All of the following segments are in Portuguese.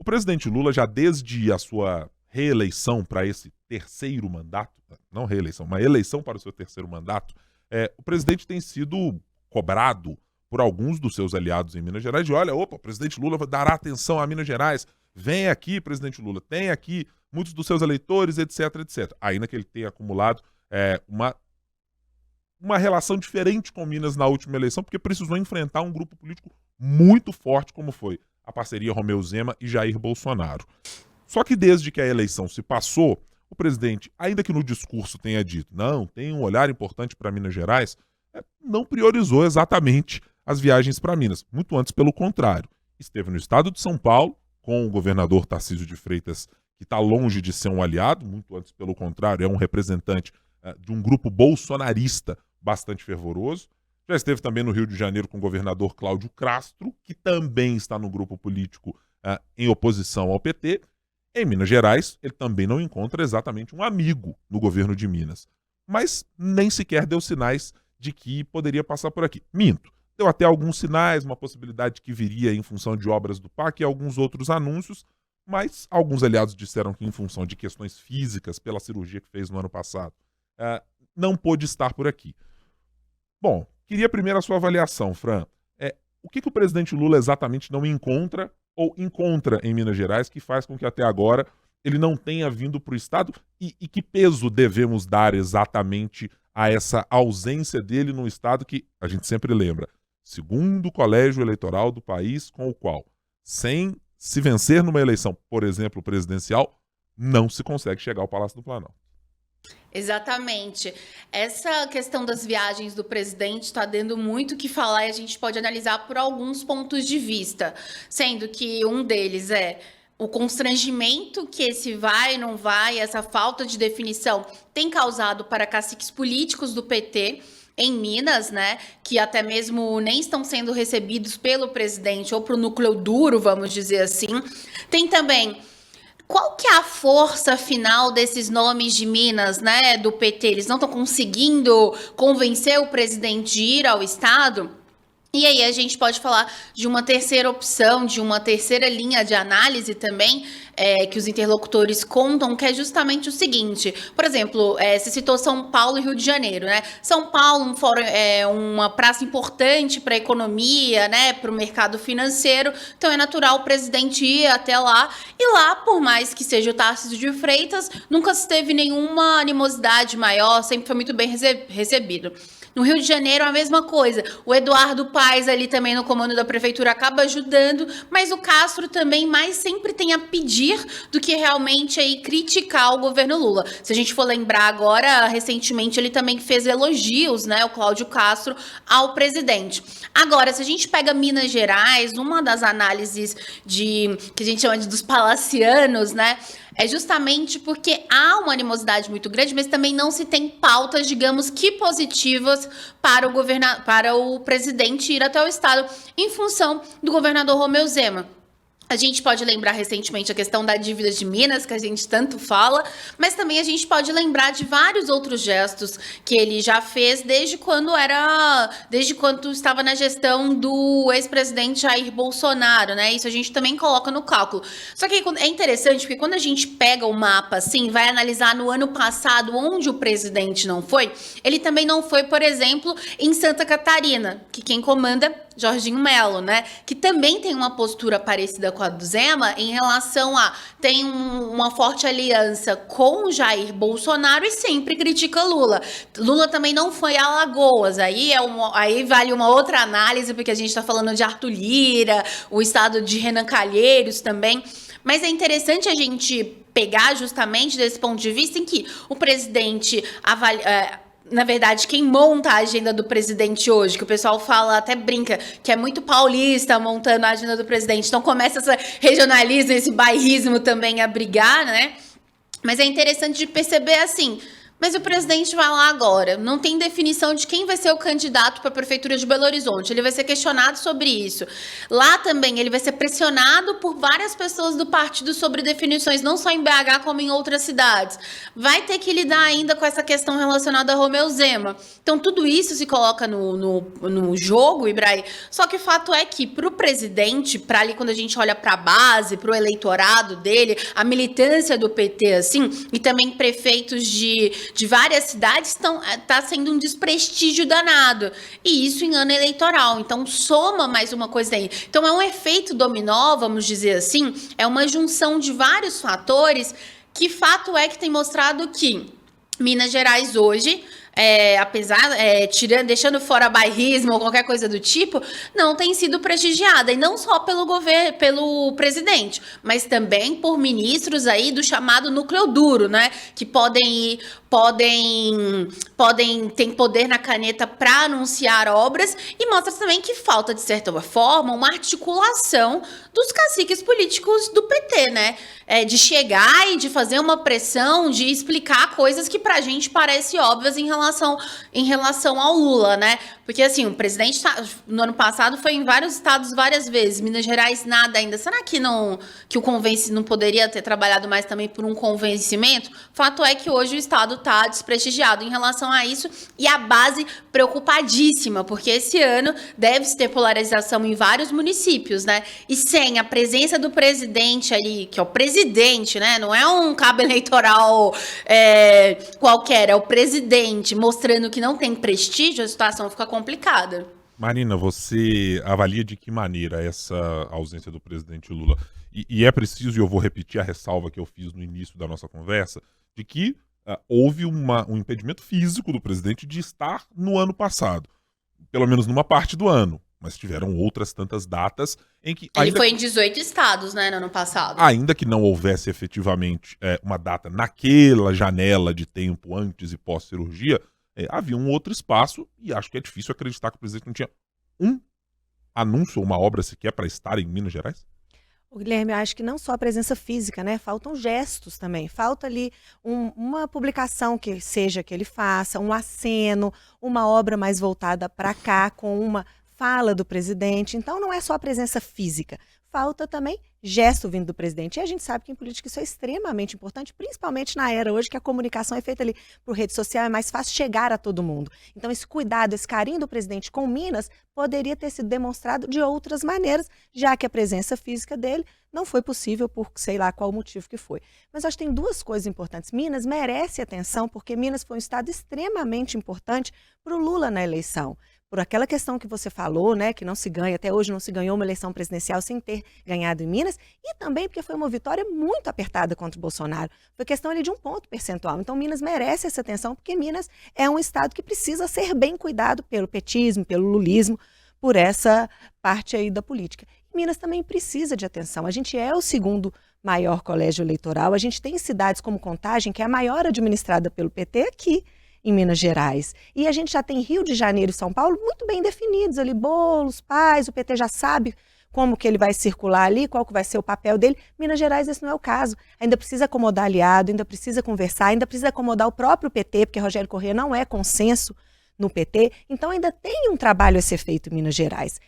presidente Lula, já desde a sua reeleição para esse terceiro mandato, não reeleição, uma eleição para o seu terceiro mandato, o presidente tem sido cobrado por alguns dos seus aliados em Minas Gerais de, olha, opa, o presidente Lula dará atenção a Minas Gerais, vem aqui, presidente Lula, tem aqui muitos dos seus eleitores, etc, etc. Ainda que ele tenha acumulado uma relação diferente com Minas na última eleição, porque precisou enfrentar um grupo político muito forte, como foi a parceria Romeu Zema e Jair Bolsonaro. Só que desde que a eleição se passou, o presidente, ainda que no discurso tenha dito, não, tem um olhar importante para Minas Gerais, não priorizou exatamente as viagens para Minas. Muito antes, pelo contrário. Esteve no estado de São Paulo, com o governador Tarcísio de Freitas, que está longe de ser um aliado, muito antes, pelo contrário, é um representante de um grupo bolsonarista bastante fervoroso. Já esteve também no Rio de Janeiro com o governador Cláudio Castro, que também está no grupo político em oposição ao PT. Em Minas Gerais, ele também não encontra exatamente um amigo no governo de Minas. Mas nem sequer deu sinais de que poderia passar por aqui. Minto. Deu até alguns sinais, uma possibilidade que viria em função de obras do PAC e alguns outros anúncios, mas alguns aliados disseram que em função de questões físicas, pela cirurgia que fez no ano passado, não pôde estar por aqui. Bom, queria primeiro a sua avaliação, Fran. O que o presidente Lula exatamente não encontra ou encontra em Minas Gerais que faz com que até agora ele não tenha vindo para o Estado e que peso devemos dar exatamente a essa ausência dele no Estado que, a gente sempre lembra, segundo colégio eleitoral do país com o qual, sem se vencer numa eleição, por exemplo, presidencial, não se consegue chegar ao Palácio do Planalto. Exatamente. Essa questão das viagens do presidente está dando muito o que falar e a gente pode analisar por alguns pontos de vista, sendo que um deles é o constrangimento que esse vai, não vai, essa falta de definição tem causado para caciques políticos do PT em Minas, né, que até mesmo nem estão sendo recebidos pelo presidente ou para o núcleo duro, vamos dizer assim. Tem também qual que é a força final desses nomes de Minas, né, do PT? Eles não estão conseguindo convencer o presidente de ir ao Estado? E aí a gente pode falar de uma terceira opção, de uma terceira linha de análise também, que os interlocutores contam, que é justamente o seguinte. Por exemplo, você citou São Paulo e Rio de Janeiro, né? São Paulo, um fórum, uma praça importante para a economia, né, para o mercado financeiro, então é natural o presidente ir até lá, e lá, por mais que seja o Tarcísio de Freitas, nunca se teve nenhuma animosidade maior, sempre foi muito bem recebido. No Rio de Janeiro, a mesma coisa. O Eduardo Paes ali também no comando da prefeitura acaba ajudando, mas o Castro também mais sempre tem a pedir do que realmente aí criticar o governo Lula. Se a gente for lembrar agora, recentemente ele também fez elogios, né, o Cláudio Castro, ao presidente. Agora, se a gente pega Minas Gerais, uma das análises que a gente chama dos palacianos, né, é justamente porque há uma animosidade muito grande, mas também não se tem pautas, digamos que positivas para o presidente ir até o Estado em função do governador Romeu Zema. A gente pode lembrar recentemente a questão da dívida de Minas, que a gente tanto fala, mas também a gente pode lembrar de vários outros gestos que ele já fez desde quando estava na gestão do ex-presidente Jair Bolsonaro, né? Isso a gente também coloca no cálculo. Só que é interessante porque quando a gente pega o mapa assim, vai analisar no ano passado onde o presidente não foi, ele também não foi, por exemplo, em Santa Catarina, que quem comanda Jorginho Melo, né? Que também tem uma postura parecida com a do Zema em relação a tem uma forte aliança com Jair Bolsonaro e sempre critica Lula. Lula também não foi a Alagoas. Aí vale uma outra análise, porque a gente está falando de Arthur Lira, o estado de Renan Calheiros também. Mas é interessante a gente pegar justamente desse ponto de vista em que o presidente na verdade, quem monta a agenda do presidente hoje, que o pessoal fala, até brinca, que é muito paulista montando a agenda do presidente. Então começa esse regionalismo, esse bairrismo também a brigar, né? Mas é interessante de perceber assim, Mas o presidente vai lá agora, não tem definição de quem vai ser o candidato para a prefeitura de Belo Horizonte. Ele vai ser questionado sobre isso. Lá também ele vai ser pressionado por várias pessoas do partido sobre definições, não só em BH como em outras cidades. Vai ter que lidar ainda com essa questão relacionada a Romeu Zema. Então tudo isso se coloca no jogo, Ibrahim. Só que o fato é que para o presidente, para ali quando a gente olha para a base, para o eleitorado dele, a militância do PT, assim, e também prefeitos de várias cidades tá sendo um desprestígio danado. E isso em ano eleitoral. Então, soma mais uma coisa aí. Então, é um efeito dominó, vamos dizer assim, é uma junção de vários fatores que fato é que tem mostrado que Minas Gerais hoje, deixando fora bairrismo ou qualquer coisa do tipo, não tem sido prestigiada. E não só pelo governo, pelo presidente, mas também por ministros aí do chamado núcleo duro, né? Que tem poder na caneta para anunciar obras, e mostra também que falta, de certa forma, uma articulação dos caciques políticos do PT, né? De chegar e de fazer uma pressão, de explicar coisas que pra gente parecem óbvias em relação ao Lula, né? Porque, assim, o presidente no ano passado foi em vários estados várias vezes, Minas Gerais nada ainda. Será que o convence não poderia ter trabalhado mais também por um convencimento? Fato é que hoje o estado está desprestigiado em relação a isso, e a base preocupadíssima, porque esse ano deve-se ter polarização em vários municípios, né? E sem a presença do presidente ali, que é o presidente, né? Não é um cabo eleitoral qualquer, é o presidente mostrando que não tem prestígio, a situação fica complicada. Marina, você avalia de que maneira essa ausência do presidente Lula? E é preciso, e eu vou repetir a ressalva que eu fiz no início da nossa conversa, de que houve um impedimento físico do presidente de estar no ano passado, pelo menos numa parte do ano, mas tiveram outras tantas datas em que... Ele foi em 18 estados, né, no ano passado. Ainda que não houvesse efetivamente uma data naquela janela de tempo antes e pós-cirurgia, havia um outro espaço, e acho que é difícil acreditar que o presidente não tinha um anúncio ou uma obra sequer para estar em Minas Gerais? Guilherme, eu acho que não só a presença física, né? Faltam gestos também. Falta ali uma publicação que seja que ele faça, um aceno, uma obra mais voltada para cá, com uma fala do presidente. Então, não é só a presença física. Falta também gesto vindo do presidente. E a gente sabe que em política isso é extremamente importante, principalmente na era hoje que a comunicação é feita ali por rede social, é mais fácil chegar a todo mundo. Então esse cuidado, esse carinho do presidente com Minas poderia ter sido demonstrado de outras maneiras, já que a presença física dele não foi possível por sei lá qual motivo que foi. Mas acho que tem duas coisas importantes. Minas merece atenção porque Minas foi um estado extremamente importante para o Lula na eleição. Por aquela questão que você falou, né, que não se ganha, até hoje não se ganhou uma eleição presidencial sem ter ganhado em Minas, e também porque foi uma vitória muito apertada contra o Bolsonaro. Foi questão ali de 1 ponto percentual. Então Minas merece essa atenção, porque Minas é um estado que precisa ser bem cuidado pelo petismo, pelo lulismo, por essa parte aí da política. E Minas também precisa de atenção. A gente é o segundo maior colégio eleitoral, a gente tem cidades como Contagem, que é a maior administrada pelo PT aqui, em Minas Gerais. E a gente já tem Rio de Janeiro e São Paulo muito bem definidos ali, Boulos, Paz, o PT já sabe como que ele vai circular ali, qual que vai ser o papel dele. Minas Gerais esse não é o caso. Ainda precisa acomodar aliado, ainda precisa conversar, ainda precisa acomodar o próprio PT, porque Rogério Corrêa não é consenso no PT. Então ainda tem um trabalho a ser feito em Minas Gerais.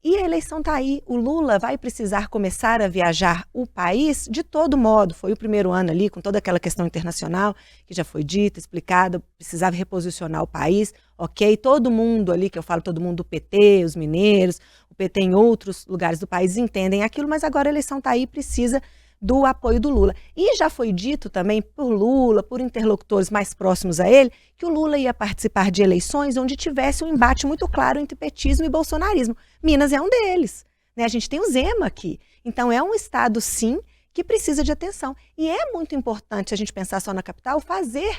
E a eleição está aí, o Lula vai precisar começar a viajar o país de todo modo. Foi o primeiro ano ali, com toda aquela questão internacional, que já foi dita, explicada, precisava reposicionar o país, ok? Todo mundo ali, que eu falo todo mundo do PT, os mineiros, o PT em outros lugares do país entendem aquilo, mas agora a eleição está aí, precisa do apoio do Lula. E já foi dito também por Lula, por interlocutores mais próximos a ele, que o Lula ia participar de eleições onde tivesse um embate muito claro entre petismo e bolsonarismo. Minas é um deles, né? A gente tem o Zema aqui. Então é um estado, sim, que precisa de atenção. E é muito importante, se a gente pensar só na capital, fazer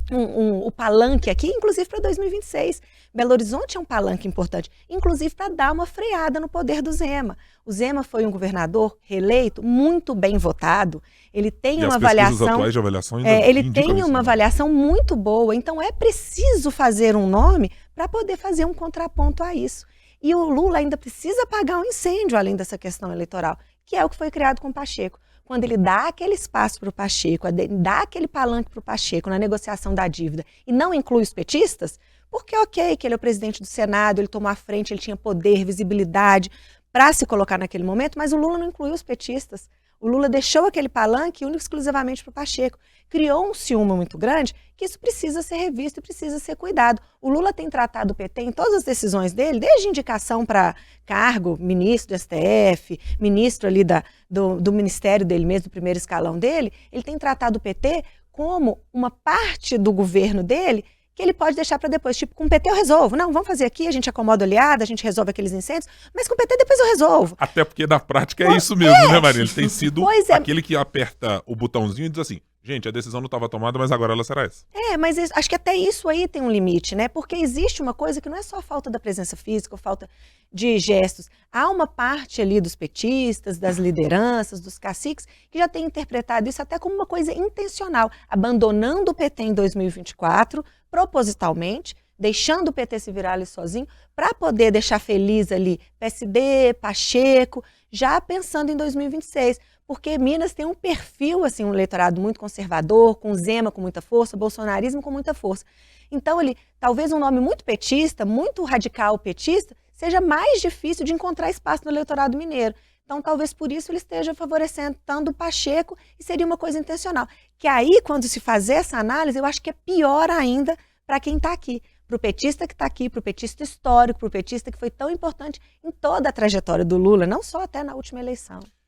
o palanque aqui, inclusive para 2026. Belo Horizonte é um palanque importante, inclusive para dar uma freada no poder do Zema. O Zema foi um governador reeleito, muito bem votado. Ele tem uma avaliação. Atuais de avaliação ainda ele tem uma avaliação muito boa. Então é preciso fazer um nome para poder fazer um contraponto a isso. E o Lula ainda precisa apagar um incêndio além dessa questão eleitoral, que é o que foi criado com o Pacheco. quando ele dá aquele espaço para o Pacheco, dá aquele palanque para o Pacheco na negociação da dívida e não inclui os petistas, porque ok, que ele é o presidente do Senado, ele tomou a frente, ele tinha poder, visibilidade para se colocar naquele momento, mas o Lula não incluiu os petistas. O Lula deixou aquele palanque único exclusivamente para o Pacheco. Criou um ciúme muito grande que isso precisa ser revisto e precisa ser cuidado. O Lula tem tratado o PT em todas as decisões dele, desde indicação para cargo, ministro do STF, ministro ali do ministério dele mesmo, do primeiro escalão dele, ele tem tratado o PT como uma parte do governo dele que ele pode deixar para depois, tipo, com o PT eu resolvo. Não, vamos fazer aqui, a gente acomoda a oleada, a gente resolve aqueles incêndios, mas com o PT depois eu resolvo. Até porque na prática é isso mesmo, né, Maria? Ele tem sido aquele que aperta o botãozinho e diz assim, gente, a decisão não estava tomada, mas agora ela será essa. Mas acho que até isso aí tem um limite, né? Porque existe uma coisa que não é só falta da presença física ou falta de gestos. Há uma parte ali dos petistas, das lideranças, dos caciques, que já tem interpretado isso até como uma coisa intencional, abandonando o PT em 2024, propositalmente, deixando o PT se virar ali sozinho, para poder deixar feliz ali PSD, Pacheco, já pensando em 2026. Porque Minas tem um perfil, assim, um eleitorado muito conservador, com Zema com muita força, bolsonarismo com muita força. Então, talvez um nome muito petista, muito radical petista, seja mais difícil de encontrar espaço no eleitorado mineiro. Então, talvez por isso ele esteja favorecendo tanto o Pacheco e seria uma coisa intencional. Que aí, quando se fazer essa análise, eu acho que é pior ainda para quem está aqui. Para o petista que está aqui, para o petista histórico, para o petista que foi tão importante em toda a trajetória do Lula, não só até na última eleição.